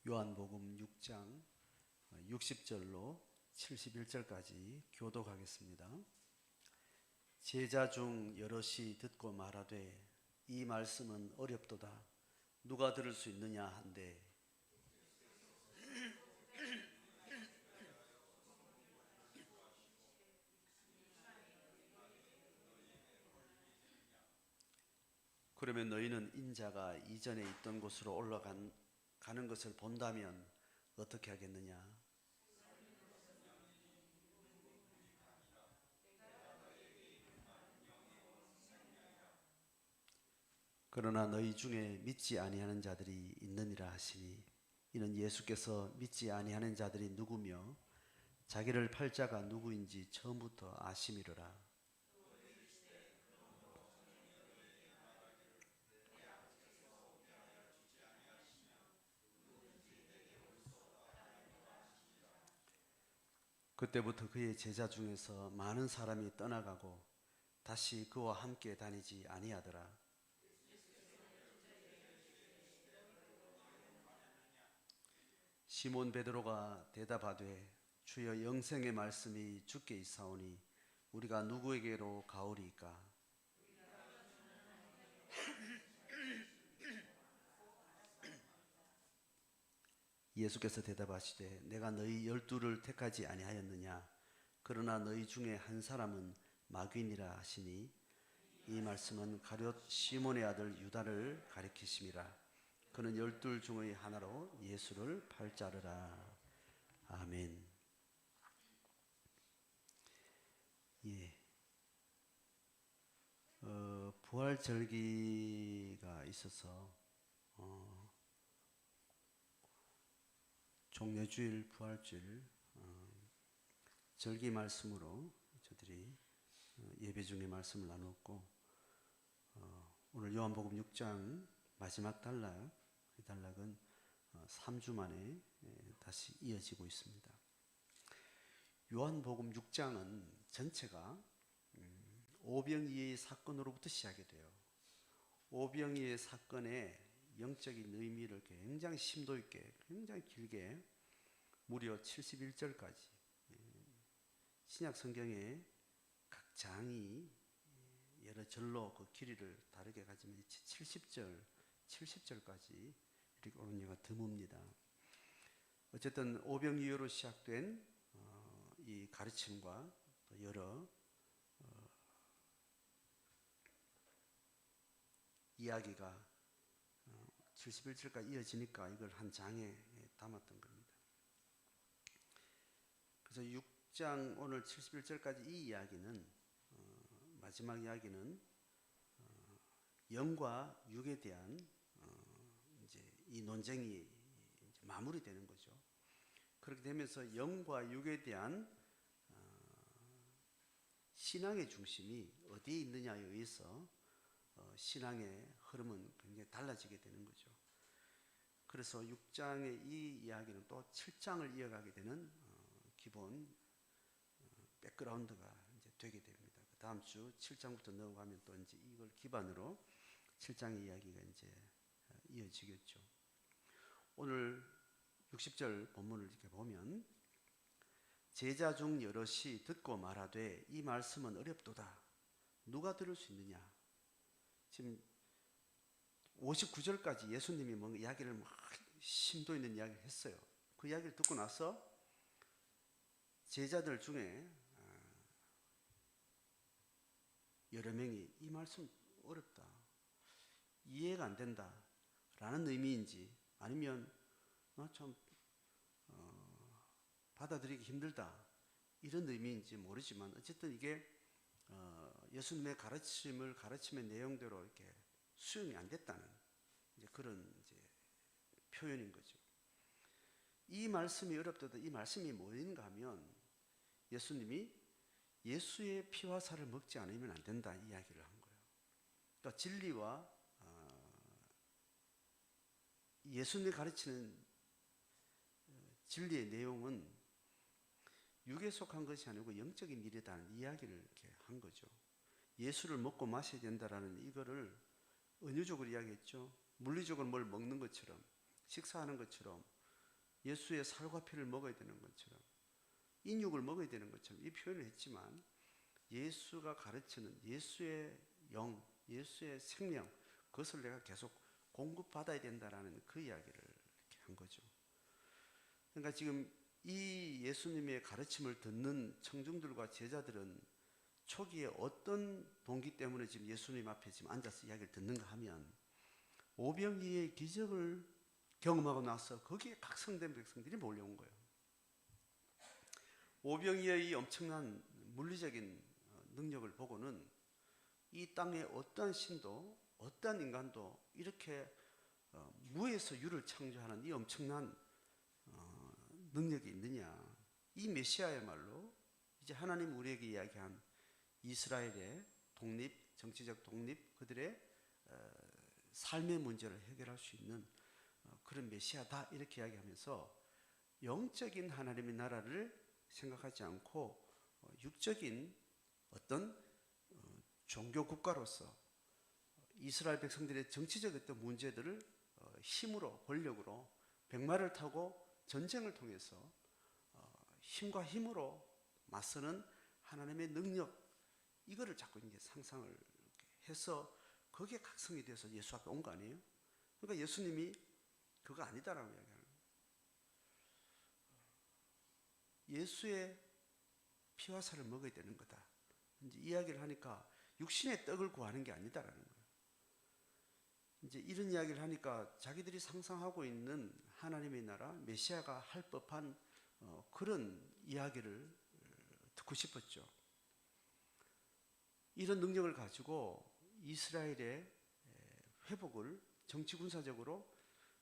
요한복음 6장 60절로 71절까지 교독하겠습니다. 제자 중 여럿이 듣고 말하되 이 말씀은 어렵도다. 누가 들을 수 있느냐 한데 그러면 너희는 인자가 이전에 있던 곳으로 가는 것을 본다면 어떻게 하겠느냐? 그러나 너희 중에 믿지 아니하는 자들이 있느니라 하시니 이는 예수께서 믿지 아니하는 자들이 누구며 자기를 팔 자가 누구인지 처음부터 아심이로라. 그때부터 그의 제자 중에서 많은 사람이 떠나가고 다시 그와 함께 다니지 아니하더라. 시몬 베드로가 대답하되 주여 영생의 말씀이 주께 있사오니 우리가 누구에게로 가오리이까? 예수께서 대답하시되 내가 너희 12를 택하지 아니하였느냐? 그러나 너희 중에 한 사람은 마귀니라 하시니 이 말씀은 가룟 시몬의 아들 유다를 가리키심이라. 그는 12 중의 하나로 예수를 팔자르라. 아멘. 예. 부활절기가 있어서 종려주일, 부활주일 절기 말씀으로 저들이 예배 중에 말씀을 나눴고 오늘 요한복음 6장 마지막 단락, 이 단락은 3주 만에 다시 이어지고 있습니다. 요한복음 6장은 전체가 오병이의 사건으로부터 시작이 돼요. 오병이의 사건의 영적인 의미를 굉장히 심도 있게, 굉장히 길게 무려 71절까지 신약 성경의 각 장이 여러 절로 그 길이를 다르게 가지면 70절까지 이렇게 오는 예가 드뭅니다. 어쨌든 오병이어로 시작된 이 가르침과 또 여러 이야기가 71절까지 이어지니까 이걸 한 장에 담았던 겁니다. 그래서 6장 오늘 71절까지 이 이야기는 마지막 이야기는 영과 육에 대한 이제 이 논쟁이 이제 마무리되는 거죠. 그렇게 되면서 영과 육에 대한 신앙의 중심이 어디에 있느냐에 의해서 신앙의 흐름은 굉장히 달라지게 되는 거죠. 그래서 6장의 이 이야기는 또 7장을 이어가게 되는 기본 백그라운드가 이제 되게 됩니다. 그 다음 주 7장부터 넘어가면 또 이제 이걸 기반으로 7장의 이야기가 이제 이어지겠죠. 오늘 60절 본문을 이렇게 보면 제자 중 여럿이 듣고 말하되 이 말씀은 어렵도다. 누가 들을 수 있느냐? 지금 59절까지 예수님이 뭔가 이야기를 막 심도 있는 이야기를 했어요. 그 이야기를 듣고 나서 제자들 중에 여러 명이 이 말씀 어렵다, 이해가 안 된다 라는 의미인지 아니면 참 받아들이기 힘들다 이런 의미인지 모르지만 어쨌든 이게 예수님의 가르침의 내용대로 이렇게 수용이 안 됐다는 이제 그런 이제 표현인 거죠. 이 말씀이 어렵다도 이 말씀이 뭐인가 하면 예수님이 예수의 피와 살을 먹지 않으면 안 된다 이야기를 한 거예요. 그러니까 진리와 예수님이 가르치는 진리의 내용은 육에 속한 것이 아니고 영적인 일이다는 이야기를 이렇게 한 거죠. 예수를 먹고 마셔야 된다라는 이거를 은유적으로 이야기했죠. 물리적으로 뭘 먹는 것처럼, 식사하는 것처럼 예수의 살과 피를 먹어야 되는 것처럼, 인육을 먹어야 되는 것처럼 이 표현을 했지만, 예수가 가르치는 예수의 영, 예수의 생명, 그것을 내가 계속 공급받아야 된다라는 그 이야기를 이렇게 한 거죠. 그러니까 지금 이 예수님의 가르침을 듣는 청중들과 제자들은 초기에 어떤 동기 때문에 지금 예수님 앞에 지금 앉아서 이야기를 듣는가 하면, 오병이의 기적을 경험하고 나서 거기에 각성된 백성들이 몰려온 거예요. 오병이의 이 엄청난 물리적인 능력을 보고는 이 땅에 어떠한 신도, 어떠한 인간도 이렇게 무에서 유를 창조하는 이 엄청난 능력이 있느냐. 이 메시아야말로 이제 하나님 우리에게 이야기한 이스라엘의 독립, 정치적 독립, 그들의 삶의 문제를 해결할 수 있는 그런 메시아다, 이렇게 이야기하면서 영적인 하나님의 나라를 생각하지 않고 육적인 어떤 종교 국가로서 이스라엘 백성들의 정치적 어떤 문제들을 힘으로, 권력으로, 백마를 타고 전쟁을 통해서 힘과 힘으로 맞서는 하나님의 능력, 이거를 자꾸 이제 상상을 해서 거기에 각성이 돼서 예수 앞에 온 거 아니에요? 그러니까 예수님이 그거 아니다라고 이야기하는 거예요. 예수의 피와 살을 먹어야 되는 거다. 이제 이야기를 하니까 육신의 떡을 구하는 게 아니다라는 거예요. 이제 이런 이야기를 하니까 자기들이 상상하고 있는 하나님의 나라, 메시아가 할 법한 그런 이야기를 듣고 싶었죠. 이런 능력을 가지고 이스라엘의 회복을 정치 군사적으로,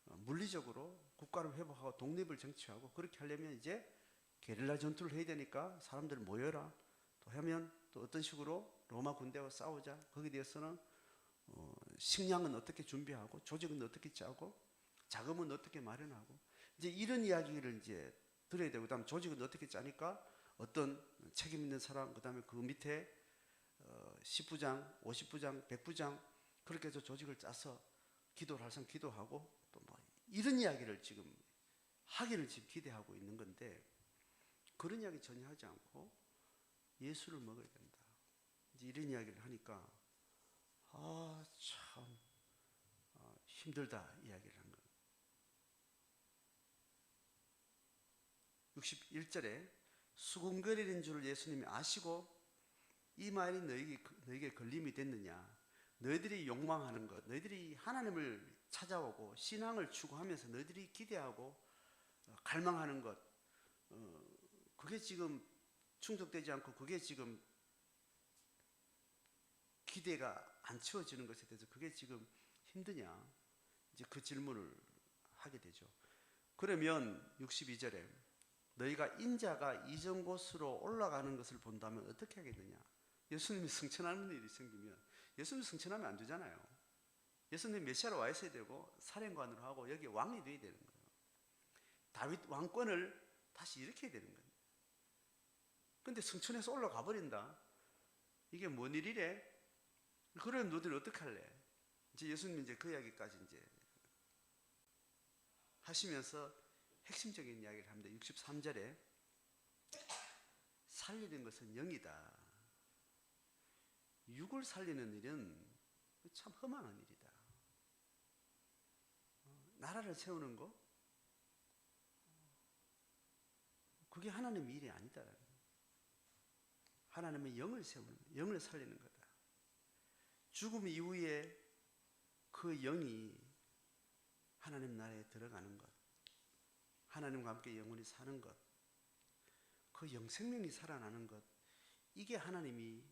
물리적으로 국가를 회복하고 독립을 쟁취하고, 그렇게 하려면 이제 게릴라 전투를 해야 되니까 사람들 모여라, 또 하면 또 어떤 식으로 로마 군대와 싸우자, 거기에 대해서는 식량은 어떻게 준비하고, 조직은 어떻게 짜고, 자금은 어떻게 마련하고, 이제 이런 이야기를 이제 들어야 되고, 그다음 조직은 어떻게 짜니까 어떤 책임 있는 사람, 그다음에 그 밑에 10부장, 50부장, 100부장 그렇게 해서 조직을 짜서 기도를 할 사람 기도하고, 또 뭐 이런 이야기를 지금 하기를 지금 기대하고 있는 건데, 그런 이야기 전혀 하지 않고 예수를 먹어야 된다, 이제 이런 이야기를 하니까 참 힘들다 이야기를 한 거예요. 61절에 수군거리는 줄 예수님이 아시고 이 말이 너에게 걸림이 됐느냐. 너희들이 욕망하는 것, 너희들이 하나님을 찾아오고 신앙을 추구하면서 너희들이 기대하고 갈망하는 것, 그게 지금 충족되지 않고 그게 지금 기대가 안 채워지는 것에 대해서 그게 지금 힘드냐, 이제 그 질문을 하게 되죠. 그러면 62절에 너희가 인자가 이전 곳으로 올라가는 것을 본다면 어떻게 하겠느냐. 예수님이 승천하는 일이 생기면, 예수님이 승천하면 안 되잖아요. 예수님 메시아로 와 있어야 되고 사령관으로 하고 여기 왕이 돼야 되는 거예요. 다윗 왕권을 다시 일으켜야 되는 거예요. 근데 승천해서 올라가 버린다, 이게 뭔 일이래? 그러면 너희들 어떻게 할래? 이제 예수님이 이제 그 이야기까지 이제 하시면서 핵심적인 이야기를 합니다. 63절에 살리는 것은 영이다. 육을 살리는 일은 참 험한 일이다. 나라를 세우는 거, 그게 하나님의 일이 아니다. 하나님의 영을 세우는 거, 영을 살리는 거다. 죽음 이후에 그 영이 하나님 나라에 들어가는 것, 하나님과 함께 영원히 사는 것, 그 영생명이 살아나는 것, 이게 하나님이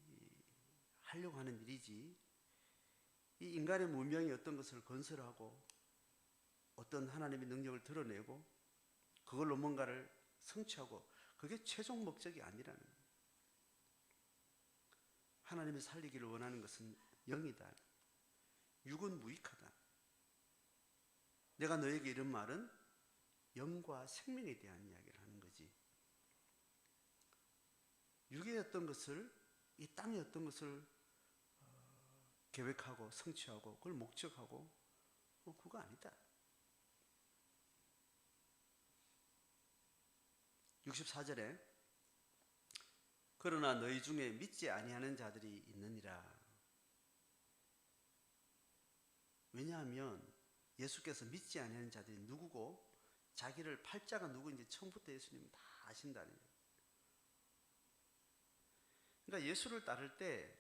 하려고 하는 일이지, 이 인간의 문명이 어떤 것을 건설하고 어떤 하나님의 능력을 드러내고 그걸로 뭔가를 성취하고, 그게 최종 목적이 아니라는 거예요. 하나님이 살리기를 원하는 것은 영이다. 육은 무익하다. 내가 너에게 이런 말은 영과 생명에 대한 이야기를 하는 거지. 육의 어떤 것을, 이 땅의 어떤 것을 계획하고 성취하고 그걸 목적하고 그거 아니다. 64절에 그러나 너희 중에 믿지 아니하는 자들이 있느니라. 왜냐하면 예수께서 믿지 아니하는 자들이 누구고 자기를 팔자가 누구인지 처음부터 예수님은 다 아신다는 거예요. 그러니까 예수를 따를 때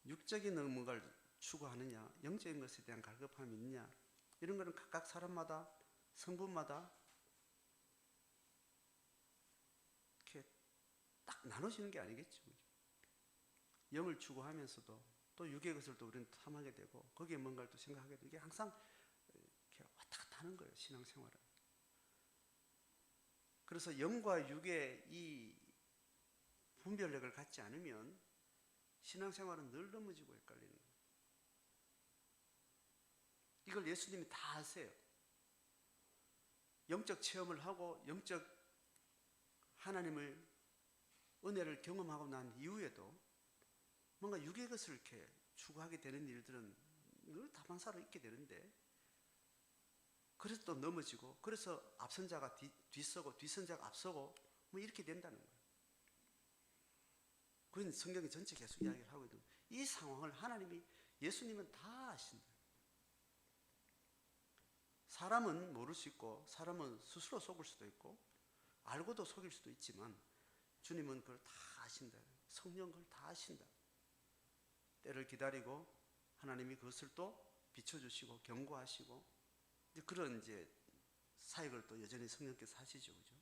육적인 뭔가를 추구하느냐, 영적인 것에 대한 갈급함이 있느냐, 이런 거는 각각 사람마다, 성분마다 이렇게 딱 나눠지는 게 아니겠죠. 영을 추구하면서도 또 육의 것을 또 우리는 탐하게 되고 거기에 뭔가를 또 생각하게 되고 이게 항상 이렇게 왔다 갔다 하는 거예요. 신앙생활은. 그래서 영과 육의 이 분별력을 갖지 않으면 신앙생활은 늘 넘어지고 헷갈리는 거예요. 이걸 예수님이 다 아세요. 영적 체험을 하고 영적 하나님을 은혜를 경험하고 난 이후에도 뭔가 육의 것을 이렇게 추구하게 되는 일들은 늘 다반사로 있게 되는데 그래서 또 넘어지고 그래서 앞선 자가 뒤서고 뒤선 자가 앞서고 뭐 이렇게 된다는 거예요. 그건 성경이 전체 계속 이야기를 하고 있는 이 상황을 하나님이 예수님은 다 아신다. 사람은 모를 수 있고 사람은 스스로 속을 수도 있고 알고도 속일 수도 있지만 주님은 그걸 다 아신다. 성령 그걸 다 아신다. 때를 기다리고 하나님이 그것을 또 비춰주시고 경고하시고 이제 그런 이제 사역을 또 여전히 성령께서 하시죠. 그죠?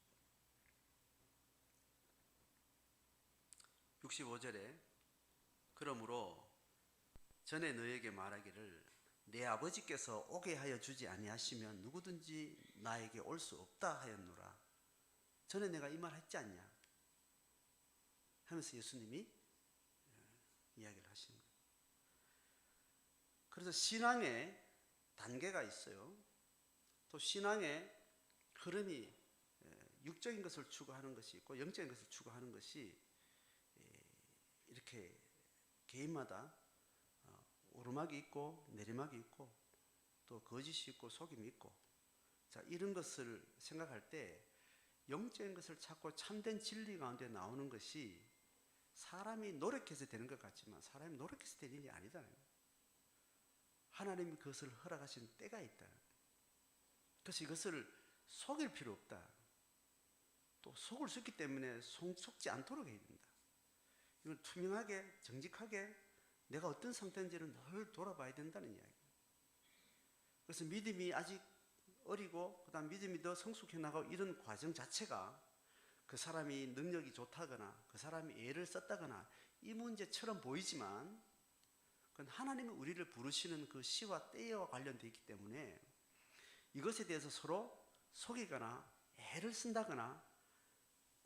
65절에 그러므로 전에 너에게 말하기를 내 아버지께서 오게 하여 주지 아니하시면 누구든지 나에게 올 수 없다 하였노라. 전에 내가 이 말 했지 않냐 하면서 예수님이 이야기를 하시는 거예요. 그래서 신앙에 단계가 있어요. 또 신앙의 흐름이 육적인 것을 추구하는 것이 있고 영적인 것을 추구하는 것이 이렇게 개인마다 오르막이 있고 내리막이 있고 또 거짓이 있고 속임이 있고 자 이런 것을 생각할 때 영적인 것을 찾고 참된 진리 가운데 나오는 것이 사람이 노력해서 되는 것 같지만 사람이 노력해서 되는 일이 아니다는 거예요. 하나님이 그것을 허락하신 때가 있다. 그래서 이것을 속일 필요 없다. 또 속을 수 있기 때문에 속지 않도록 해야 된다. 이건 투명하게 정직하게 내가 어떤 상태인지를 늘 돌아봐야 된다는 이야기예요. 그래서 믿음이 아직 어리고 그다음 믿음이 더 성숙해 나가고 이런 과정 자체가 그 사람이 능력이 좋다거나 그 사람이 애를 썼다거나 이 문제처럼 보이지만 그건 하나님이 우리를 부르시는 그 시와 때와 관련되어 있기 때문에 이것에 대해서 서로 속이거나 애를 쓴다거나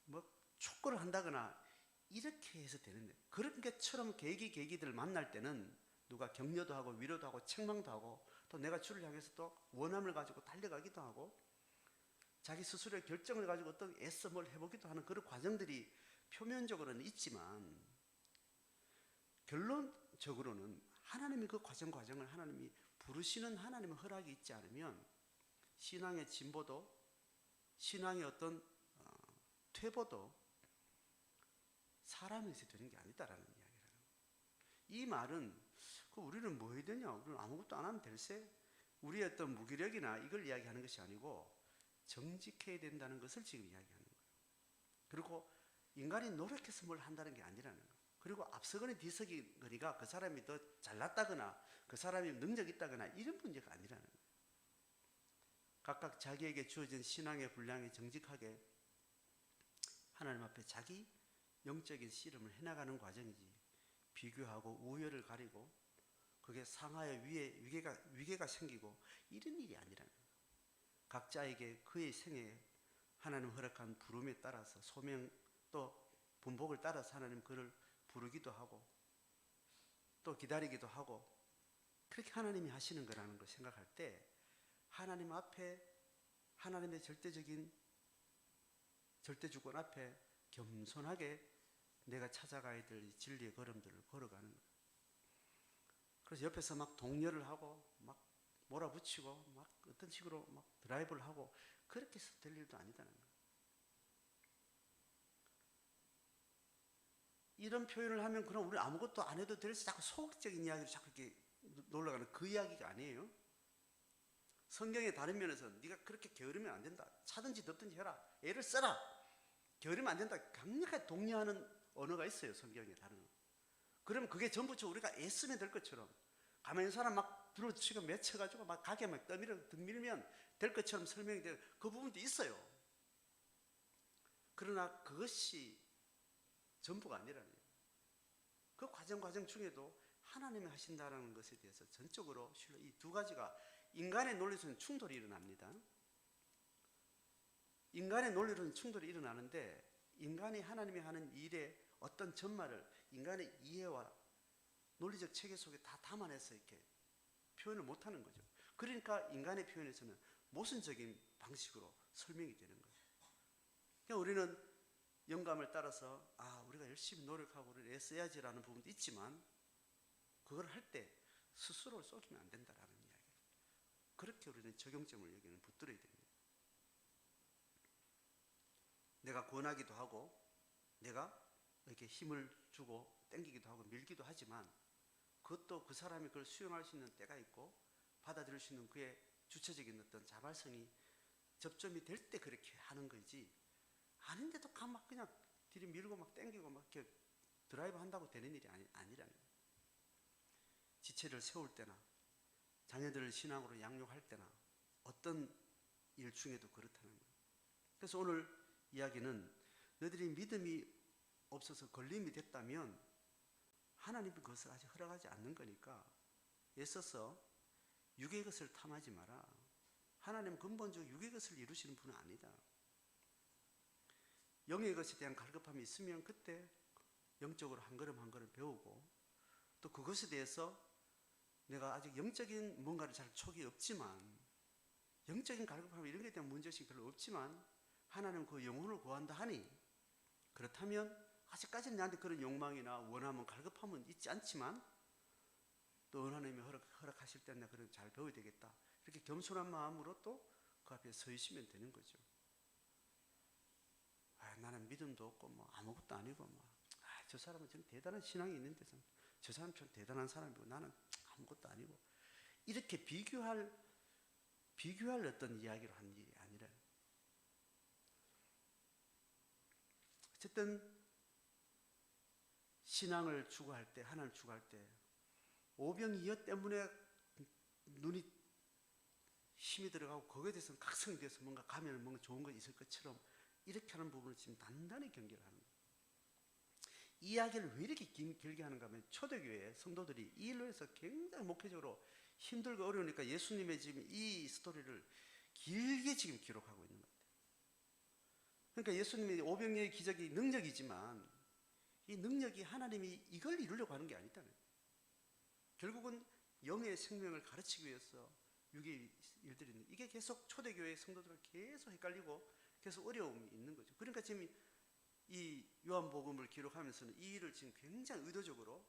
뭐 촉구를 한다거나 이렇게 해서 되는데 그런 것처럼 계기들을 만날 때는 누가 격려도 하고 위로도 하고 책망도 하고 또 내가 주를 향해서 또 원함을 가지고 달려가기도 하고 자기 스스로의 결정을 가지고 어떤 애써 뭘 해보기도 하는 그런 과정들이 표면적으로는 있지만 결론적으로는 하나님이 그 과정을 하나님이 부르시는 하나님의 허락이 있지 않으면 신앙의 진보도 신앙의 어떤 퇴보도 사람에서 되는 게 아니다라는 이야기를 하는 거예요. 이 말은 우리는 뭐 해야 되냐? 우리는 아무것도 안 하면 될세? 우리의 어떤 무기력이나 이걸 이야기하는 것이 아니고 정직해야 된다는 것을 지금 이야기하는 거예요. 그리고 인간이 노력해서 뭘 한다는 게 아니라는 거예요. 그리고 앞서거나 뒤서거니가 그 사람이 더 잘났다거나 그 사람이 능력이 있다거나 이런 문제가 아니라는 거예요. 각각 자기에게 주어진 신앙의 분량에 정직하게 하나님 앞에 자기 영적인 씨름을 해나가는 과정이지 비교하고 우열을 가리고 그게 상하여 위계가 생기고 이런 일이 아니라는 거예요. 각자에게 그의 생에 하나님 허락한 부름에 따라서 소명 또 분복을 따라서 하나님 그를 부르기도 하고 또 기다리기도 하고 그렇게 하나님이 하시는 거라는 걸 생각할 때 하나님 앞에 하나님의 절대주권 앞에 겸손하게 내가 찾아가야 될 진리의 걸음들을 걸어가는 거예요. 그래서 옆에서 막 독려를 하고 막 몰아붙이고 막 어떤 식으로 막 드라이브를 하고 그렇게 해서 될 일도 아니다는 거예요. 이런 표현을 하면 그럼 우리 아무것도 안 해도 될지 자꾸 소극적인 이야기로 자꾸 이렇게 놀러가는 그 이야기가 아니에요. 성경의 다른 면에서 네가 그렇게 게으르면 안 된다. 차든지 덥든지 해라. 애를 써라. 게으르면 안 된다. 강력하게 독려하는 언어가 있어요. 성경에 다른 언어. 그러면 그게 전부터 우리가 애쓰면 될 것처럼 가만히 있는 사람 막 부러치고 맺혀가지고 막 가게 막 떠밀면 될 것처럼 설명이 되는 그 부분도 있어요. 그러나 그것이 전부가 아니라는 거예요. 그 과정 중에도 하나님이 하신다는 것에 대해서 전적으로 실로 이 두 가지가 인간의 논리로는 충돌이 일어납니다. 인간의 논리로는 충돌이 일어나는데 인간이 하나님이 하는 일의 어떤 전말을 인간의 이해와 논리적 체계 속에 다 담아내서 이렇게 표현을 못하는 거죠. 그러니까 인간의 표현에서는 모순적인 방식으로 설명이 되는 거예요. 그러니까 우리는 영감을 따라서 우리가 열심히 노력하고 우리를 애써야지라는 부분도 있지만 그걸 할 때 스스로를 속이면 안 된다라는 이야기예요. 그렇게 우리는 적용점을 여기는 붙들어야 됩니다. 내가 권하기도 하고 내가 이렇게 힘을 주고 땡기기도 하고 밀기도 하지만 그것도 그 사람이 그걸 수용할 수 있는 때가 있고 받아들일 수 있는 그의 주체적인 어떤 자발성이 접점이 될 때 그렇게 하는 거지 아닌데도 막 그냥 들이밀고 막 땡기고 막 이렇게 드라이브 한다고 되는 일이 아니라는 거예요. 지체를 세울 때나 자녀들을 신앙으로 양육할 때나 어떤 일 중에도 그렇다는 거예요. 그래서 오늘 이야기는 너희들이 믿음이 없어서 걸림이 됐다면 하나님이 그것을 아직 허락하지 않는 거니까 애써서 육의 것을 탐하지 마라. 하나님은 근본적으로 육의 것을 이루시는 분은 아니다. 영의 것에 대한 갈급함이 있으면 그때 영적으로 한 걸음 한 걸음 배우고 또 그것에 대해서 내가 아직 영적인 뭔가를 잘 촉이 없지만 영적인 갈급함 이런 것에 대한 문제의식이 별로 없지만 하나님은 그 영혼을 구한다 하니 그렇다면 아직까지는 나한테 그런 욕망이나 원함은 갈급함은 있지 않지만 또 하나님이 허락하실 때는 내가 그런 잘 배워야 되겠다. 이렇게 겸손한 마음으로 또 그 앞에 서 있으면 되는 거죠. 나는 믿음도 없고 뭐 아무것도 아니고 저 사람은 좀 대단한 신앙이 있는데 저 사람 좀 대단한 사람이고 나는 아무것도 아니고 이렇게 비교할 어떤 이야기로 하는 일이 아니라 어쨌든 신앙을 추구할 때 하나님을 추구할 때 오병이어 때문에 눈이 힘이 들어가고 거기에 대해서는 각성이 돼서 뭔가 가면 뭔가 좋은 거 있을 것처럼 이렇게 하는 부분을 지금 단단히 경계를 하는 거예요. 이 이야기를 왜 이렇게 길게 하는가 하면 초대교회 성도들이 이 일로 해서 굉장히 목회적으로 힘들고 어려우니까 예수님의 지금 이 스토리를 길게 지금 기록하고 있는 것 같아요. 그러니까 예수님의 오병이어의 기적이 능력이지만 이 능력이 하나님이 이걸 이루려고 하는 게 아니다는 거예요. 결국은 영의 생명을 가르치기 위해서 육의 일들이 있는 이게 계속 초대교회 성도들을 계속 헷갈리고 계속 어려움이 있는 거죠. 그러니까 지금 이 요한복음을 기록하면서는 이 일을 지금 굉장히 의도적으로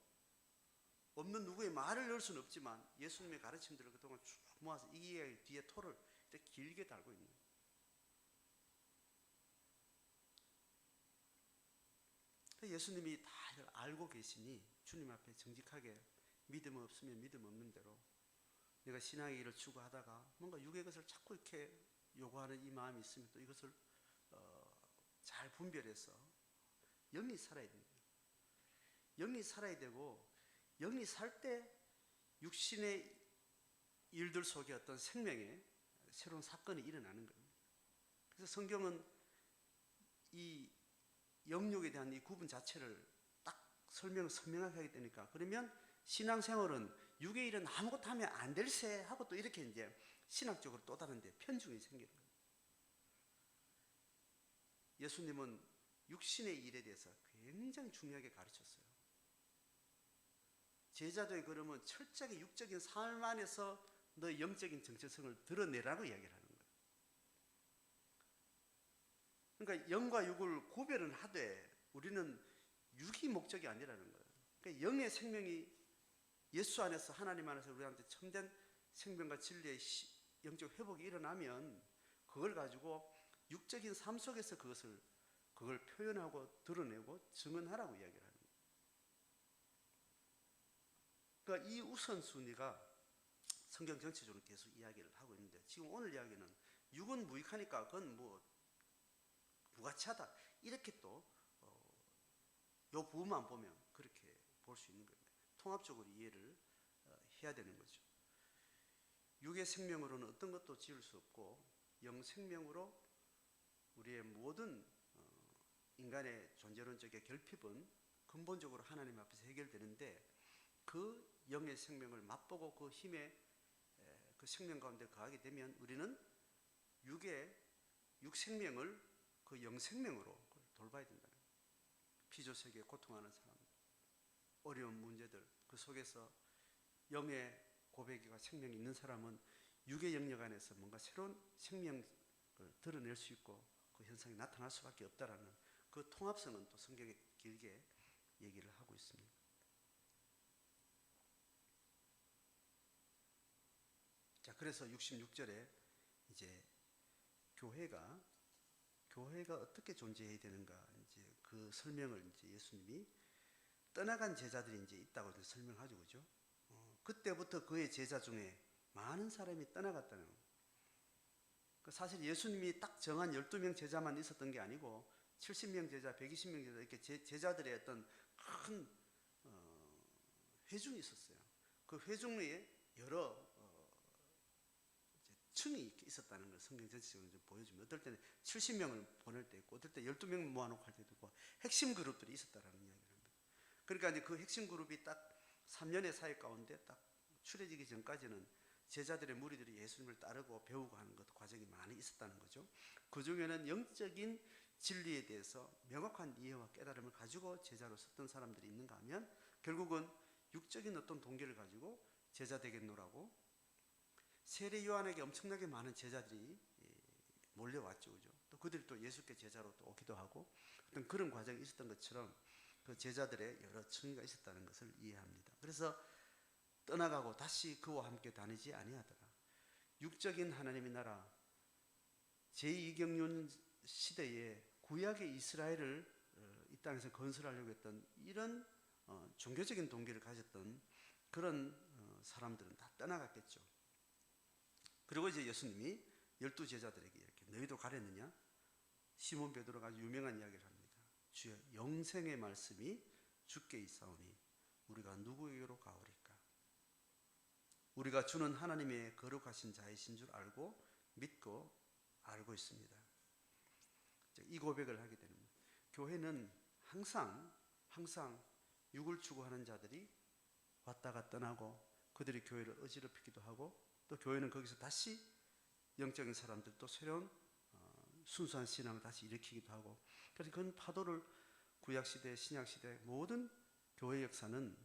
없는 누구의 말을 넣을 수는 없지만 예수님의 가르침들을 그동안 쭉 모아서 이 이야기 뒤에 토를 이렇게 길게 달고 있는 거예요. 예수님이 다 이걸 알고 계시니 주님 앞에 정직하게 믿음 없으면 믿음 없는 대로 내가 신앙의 길을 추구하다가 뭔가 육의 것을 자꾸 이렇게 요구하는 이 마음이 있으면 또 이것을 잘 분별해서 영이 살아야 됩니다. 영이 살아야 되고 영이 살 때 육신의 일들 속에 어떤 생명의 새로운 사건이 일어나는 겁니다. 그래서 성경은 이 영육에 대한 이 구분 자체를 딱 선명하게 하게 되니까 그러면 신앙생활은 육의 일은 아무것도 하면 안 될세 하고 또 이렇게 이제 신학적으로 또 다른 데 편중이 생기는 거예요. 예수님은 육신의 일에 대해서 굉장히 중요하게 가르쳤어요. 제자도의 걸음은 철저하게 육적인 삶 안에서 너의 영적인 정체성을 드러내라고 이야기를 하는 거예요. 그러니까 영과 육을 구별은 하되 우리는 육이 목적이 아니라는 거예요. 그러니까 영의 생명이 예수 안에서 하나님 안에서 우리한테 참된 생명과 진리의 영적 회복이 일어나면 그걸 가지고 육적인 삶 속에서 그걸 표현하고 드러내고 증언하라고 이야기를 하는 거예요. 그러니까 이 우선순위가 성경 전체적으로 계속 이야기를 하고 있는데, 지금 오늘 이야기는 육은 무익하니까 그건 뭐 부가치하다, 이렇게 또 요 부분만 보면 그렇게 볼 수 있는 겁니다. 통합적으로 이해를 해야 되는 거죠. 육의 생명으로는 어떤 것도 지을 수 없고, 영 생명으로 우리의 모든 인간의 존재론적인 결핍은 근본적으로 하나님 앞에서 해결되는데, 그 영의 생명을 맛보고 그 힘에 그 생명 가운데 거하게 되면 우리는 육 생명을 그 영 생명으로 돌봐야 된다는 거예요. 피조세계에 고통하는 사람, 어려운 문제들, 그 속에서 영의 고백과 생명이 있는 사람은 육의 영역 안에서 뭔가 새로운 생명을 드러낼 수 있고 그 현상이 나타날 수밖에 없다라는 그 통합성은 또 성경에 길게 얘기를 하고 있습니다. 자, 그래서 66절에 이제 교회가 어떻게 존재해야 되는가, 이제 그 설명을 이제 예수님이 떠나간 제자들이 이제 있다고 설명하죠, 그죠? 그때부터 그의 제자 중에 많은 사람이 떠나갔다는 거예요. 사실 예수님이 딱 정한 12명 제자만 있었던 게 아니고 70명 제자, 120명 제자, 이렇게 제자들의 어떤 큰 회중이 있었어요. 그 회중에 여러 층이 있었다는 걸 성경 전체적으로 좀 보여주면, 어떨 때는 70명을 보낼 때 있고, 어떨 때 12명 모아놓고 할 때도 있고, 핵심 그룹들이 있었다는 이야기를 합니다. 그러니까 이제 그 핵심 그룹이 딱 3년의 사역 가운데 딱 추려지기 전까지는 제자들의 무리들이 예수님을 따르고 배우고 하는 것 과정이 많이 있었다는 거죠. 그 중에는 영적인 진리에 대해서 명확한 이해와 깨달음을 가지고 제자로 섰던 사람들이 있는가 하면, 결국은 육적인 어떤 동기를 가지고 제자 되겠노라고 세례 요한에게 엄청나게 많은 제자들이 몰려왔죠, 그죠? 또 그들이 또 예수께 제자로 또 오기도 하고, 어떤 그런 과정이 있었던 것처럼 그 제자들의 여러 층위가 있었다는 것을 이해합니다. 그래서 떠나가고 다시 그와 함께 다니지 아니하더라. 육적인 하나님의 나라, 제2경륜 시대에 구약의 이스라엘을 이 땅에서 건설하려고 했던 이런 종교적인 동기를 가졌던 그런 사람들은 다 떠나갔겠죠. 그리고 이제 예수님이 12제자들에게 이렇게, 너희도 가렸느냐? 시몬 베드로가 아주 유명한 이야기를 합니다. 주여, 영생의 말씀이 주께 있사오니 우리가 누구에게로 가오리까? 우리가 주는 하나님의 거룩하신 자이신 줄 알고 믿고 알고 있습니다. 이 고백을 하게 됩니다. 교회는 항상 육을 추구하는 자들이 왔다가 떠나고, 그들이 교회를 어지럽히기도 하고, 또 교회는 거기서 다시 영적인 사람들, 또 새로운 순수한 신앙을 다시 일으키기도 하고, 그래서 그런 파도를 구약시대, 신약시대 모든 교회 역사는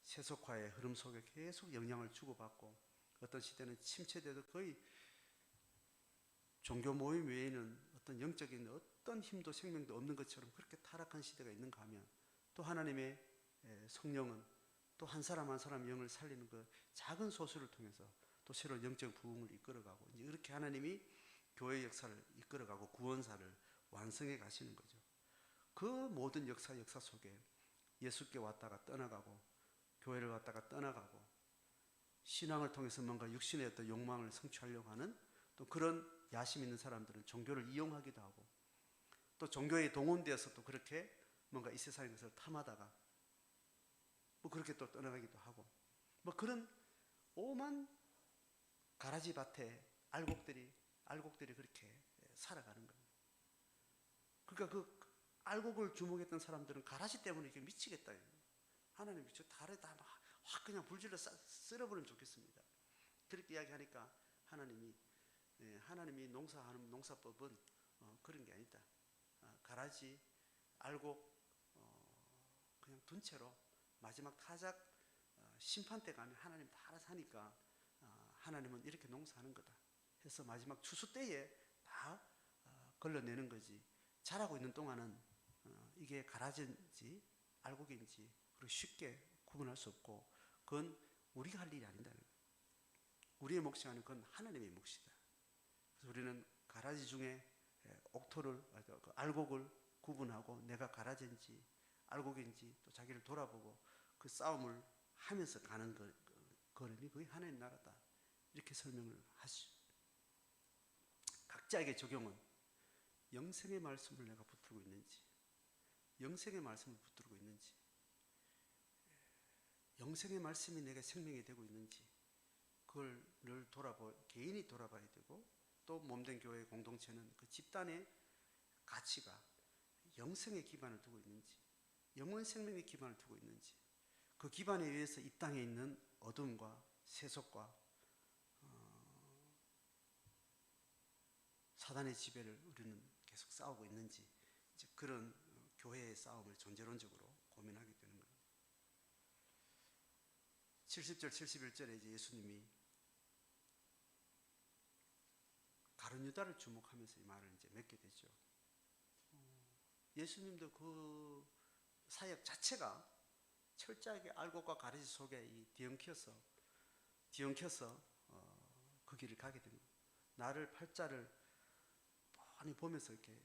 세속화의 흐름 속에 계속 영향을 주고받고, 어떤 시대는 침체돼도 거의 종교 모임 외에는 어떤 영적인 어떤 힘도 생명도 없는 것처럼 그렇게 타락한 시대가 있는가 하면, 또 하나님의 성령은 또 한 사람 한 사람 영을 살리는 그 작은 소수를 통해서 또 새로운 영적 부흥을 이끌어가고, 이제 이렇게 하나님이 교회 역사를 이끌어가고 구원사를 완성해 가시는 거죠. 그 모든 역사 속에 예수께 왔다가 떠나가고, 교회를 왔다가 떠나가고, 신앙을 통해서 뭔가 육신의 어떤 욕망을 성취하려고 하는 또 그런 야심 있는 사람들은 종교를 이용하기도 하고, 또 종교에 동원되어서 또 그렇게 뭔가 이 세상의 것을 탐하다가 뭐 그렇게 또 떠나가기도 하고, 뭐 그런 오만 가라지 밭에 알곡들이 그렇게 살아가는 겁니다. 그러니까 그 알곡을 주목했던 사람들은 가라지 때문에 이렇게 미치겠다. 하나님이 저 달에 다 확 그냥 불질러 쓸어버리면 좋겠습니다. 그렇게 이야기하니까 하나님이 농사하는 농사법은 그런 게 아니다. 가라지, 알곡 그냥 둔 채로 마지막 타작 심판 때 가면 하나님 다 알아서 하니까 하나님은 이렇게 농사하는 거다 해서 마지막 추수 때에 다 걸러내는 거지, 자라고 있는 동안은 이게 가라지인지 알곡인지 그리고 쉽게 구분할 수 없고, 그건 우리가 할 일이 아니다는 거예요. 우리의 몫이 그건 하나님의 몫이다. 그래서 우리는 가라지 중에 옥토를, 알곡을 구분하고 내가 가라지인지 알곡인지 또 자기를 돌아보고 그 싸움을 하면서 가는 걸음이 거의 하나님 나라다. 이렇게 설명을 하시죠. 각자에게 적용은 영생의 말씀을 내가 붙들고 있는지, 영생의 말씀을 붙들고 있는지, 영생의 말씀이 내게 생명이 되고 있는지, 그걸 늘 개인이 돌아봐야 되고, 또 몸된 교회 공동체는 그 집단의 가치가 영생의 기반을 두고 있는지, 영원 생명의 기반을 두고 있는지, 그 기반에 의해서 이 땅에 있는 어둠과 세속과 사단의 지배를 우리는 계속 싸우고 있는지, 이제 그런 교회의 싸움을 존재론적으로 고민하게 되는 겁니다. 70절, 71절에 이제 예수님이 가룟 유다를 주목하면서 이 말을 이제 맺게 되죠. 예수님도 그 사역 자체가 철저하게 알곡과 가르치 속에 이 뒤엉켜서 그 길을 가게 됩니다. 나를 팔자를 뻔히 보면서 이렇게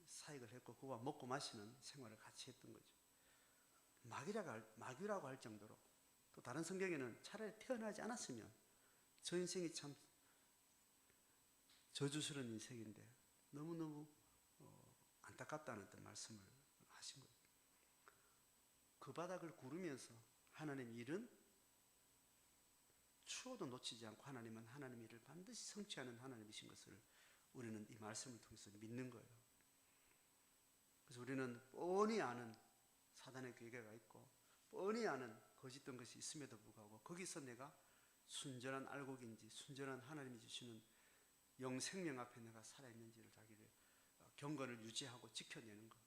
사역을 했고, 그와 먹고 마시는 생활을 같이 했던 거죠. 마귀라고 할 정도로, 또 다른 성경에는 차라리 태어나지 않았으면 저 인생이 참 저주스러운 인생인데 너무너무 안타깝다는 어떤 말씀을 하신 거예요. 그 바닥을 구르면서 하나님 일은 추워도 놓치지 않고, 하나님은 하나님 일을 반드시 성취하는 하나님이신 것을 우리는 이 말씀을 통해서 믿는 거예요. 그래서 우리는 뻔히 아는 사단의 괴계가 있고, 뻔히 아는 거짓된 것이 있음에도 불구하고, 거기서 내가 순전한 알곡인지, 순전한 하나님이 주시는 영생명 앞에 내가 살아있는지를 자기를 경건을 유지하고 지켜내는 것.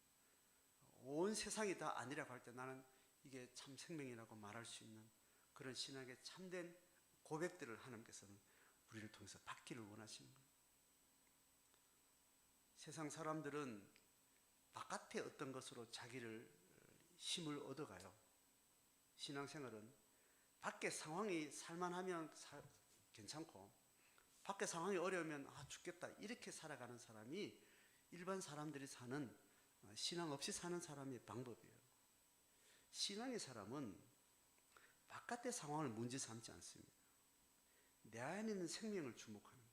온 세상이 다 아니라고 할 때 나는 이게 참 생명이라고 말할 수 있는 그런 신앙의 참된 고백들을 하나님께서는 우리를 통해서 받기를 원하시는 거예요. 세상 사람들은 바깥의 어떤 것으로 자기를 힘을 얻어가요. 신앙생활은 밖에 상황이 살만하면 괜찮고, 밖에 상황이 어려우면 죽겠다 이렇게 살아가는 사람이 일반 사람들이 사는, 신앙 없이 사는 사람의 방법이에요. 신앙의 사람은 바깥의 상황을 문제 삼지 않습니다. 내 안에 있는 생명을 주목하는 거예요.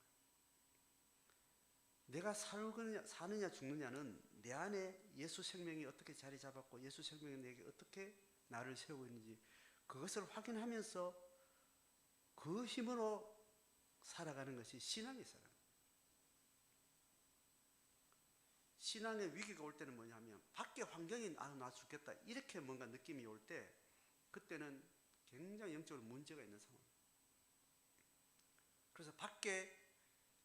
내가 사느냐 죽느냐는 내 안에 예수 생명이 어떻게 자리 잡았고, 예수 생명이 내게 어떻게 나를 세우고 있는지 그것을 확인하면서 그 힘으로 살아가는 것이 신앙의 사람. 신앙의 위기가 올 때는 뭐냐면, 밖에 환경이 나 죽겠다 이렇게 뭔가 느낌이 올 때, 그때는 굉장히 영적으로 문제가 있는 상황입니다. 그래서 밖에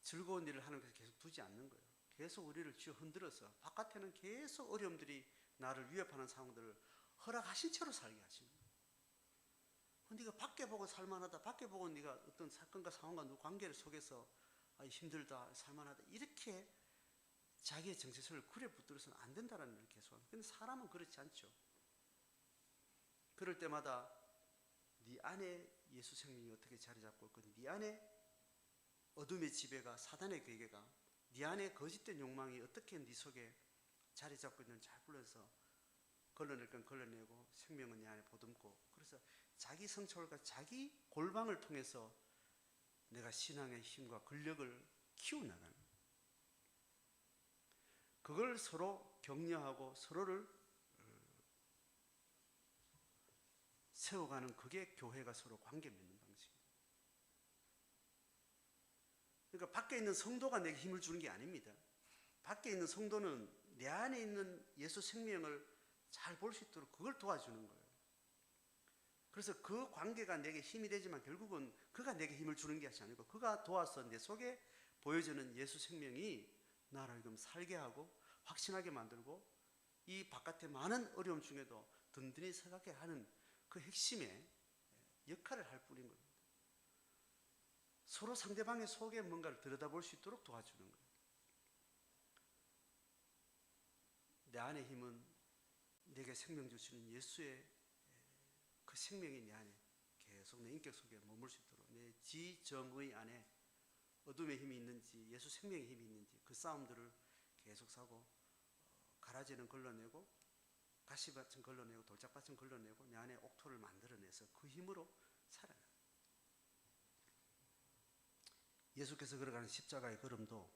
즐거운 일을 하는 것을 계속 두지 않는 거예요. 계속 우리를 쥐어 흔들어서 바깥에는 계속 어려움들이 나를 위협하는 상황들을 허락하신 채로 살게 하시는 거예요. 네가 밖에 보고 살만하다, 밖에 보고 네가 어떤 사건과 상황과 누구 관계를 속에서 힘들다, 살만하다 이렇게 자기의 정체성을 그래 붙들어서는 안 된다는 걸 계속합니다. 근데 사람은 그렇지 않죠. 그럴 때마다 네 안에 예수 생명이 어떻게 자리 잡고 있고, 네 안에 어둠의 지배가, 사단의 괴계가, 네 안에 거짓된 욕망이 어떻게 네 속에 자리 잡고 있는지 잘 불러서 걸러낼 건 걸러내고, 생명은 네 안에 보듬고, 그래서 자기 성찰과 자기 골방을 통해서 내가 신앙의 힘과 근력을 키워나가는, 그걸 서로 격려하고 서로를 세워가는, 그게 교회가 서로 관계 맺는 방식입니다. 그러니까 밖에 있는 성도가 내게 힘을 주는 게 아닙니다. 밖에 있는 성도는 내 안에 있는 예수 생명을 잘 볼 수 있도록 그걸 도와주는 거예요. 그래서 그 관계가 내게 힘이 되지만 결국은 그가 내게 힘을 주는 게 아니고, 그가 도와서 내 속에 보여지는 예수 생명이 나를 좀 살게 하고 확신하게 만들고, 이 바깥의 많은 어려움 중에도 든든히 서가게 하는 그 핵심의 역할을 할 뿐인 겁니다. 서로 상대방의 속에 뭔가를 들여다볼 수 있도록 도와주는 거예요. 내 안의 힘은 내게 생명 주시는 예수의 그 생명이 내 안에 계속 내 인격 속에 머물 수 있도록, 내 지정의 안에 어둠의 힘이 있는지 예수 생명의 힘이 있는지 그 싸움들을 계속 사고, 가라지는 걸러내고 가시밭은 걸러내고 돌짝밭은 걸러내고 내 안에 옥토를 만들어내서 그 힘으로 살아요. 예수께서 걸어가는 십자가의 걸음도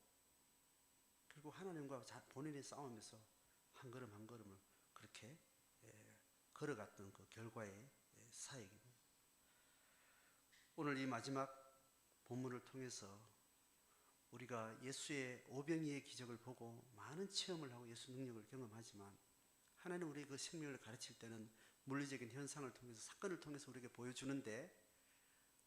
결국 하나님과 본인이 싸우면서 한 걸음 한 걸음을 그렇게 걸어갔던 그 결과의 사역입니다. 오늘 이 마지막 본문을 통해서 우리가 예수의 오병이의 기적을 보고 많은 체험을 하고 예수 능력을 경험하지만 하나님 우리 그 생명을 가르칠 때는 물리적인 현상을 통해서 사건을 통해서 우리에게 보여주는데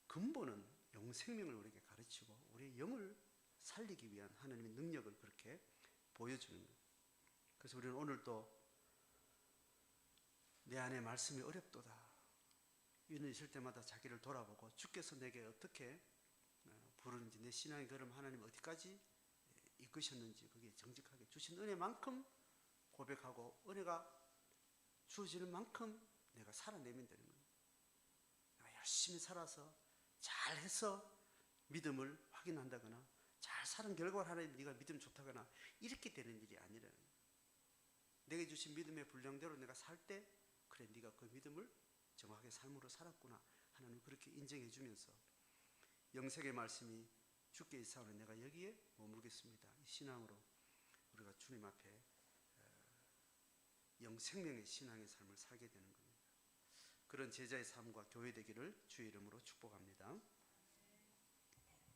근본은 영생명을 우리에게 가르치고 우리의 영을 살리기 위한 하나님의 능력을 그렇게 보여주는 거예요. 그래서 우리는 오늘도 내 안에 말씀이 어렵도다. 이는 있을 때마다 자기를 돌아보고 주께서 내게 어떻게 부르는지 내 신앙의 걸음 하나님 어디까지 이끄셨는지 그게 정직하게 주신 은혜만큼 고백하고 은혜가 주어지는 만큼 내가 살아내면 되는 거예요. 내가 열심히 살아서 잘해서 믿음을 확인한다거나 잘 사는 결과를 하나님 네가 믿음 좋다거나 이렇게 되는 일이 아니라는 거예요. 내게 주신 믿음의 분량대로 내가 살 때 그래 네가 그 믿음을 정확하게 삶으로 살았구나 하나님 그렇게 인정해 주면서 영생의 말씀이 주께 있사오니 내가 여기에 머물겠습니다. 이 신앙으로 우리가 주님 앞에 영생명의 신앙의 삶을 살게 되는 겁니다. 그런 제자의 삶과 교회 되기를 주의 이름으로 축복합니다.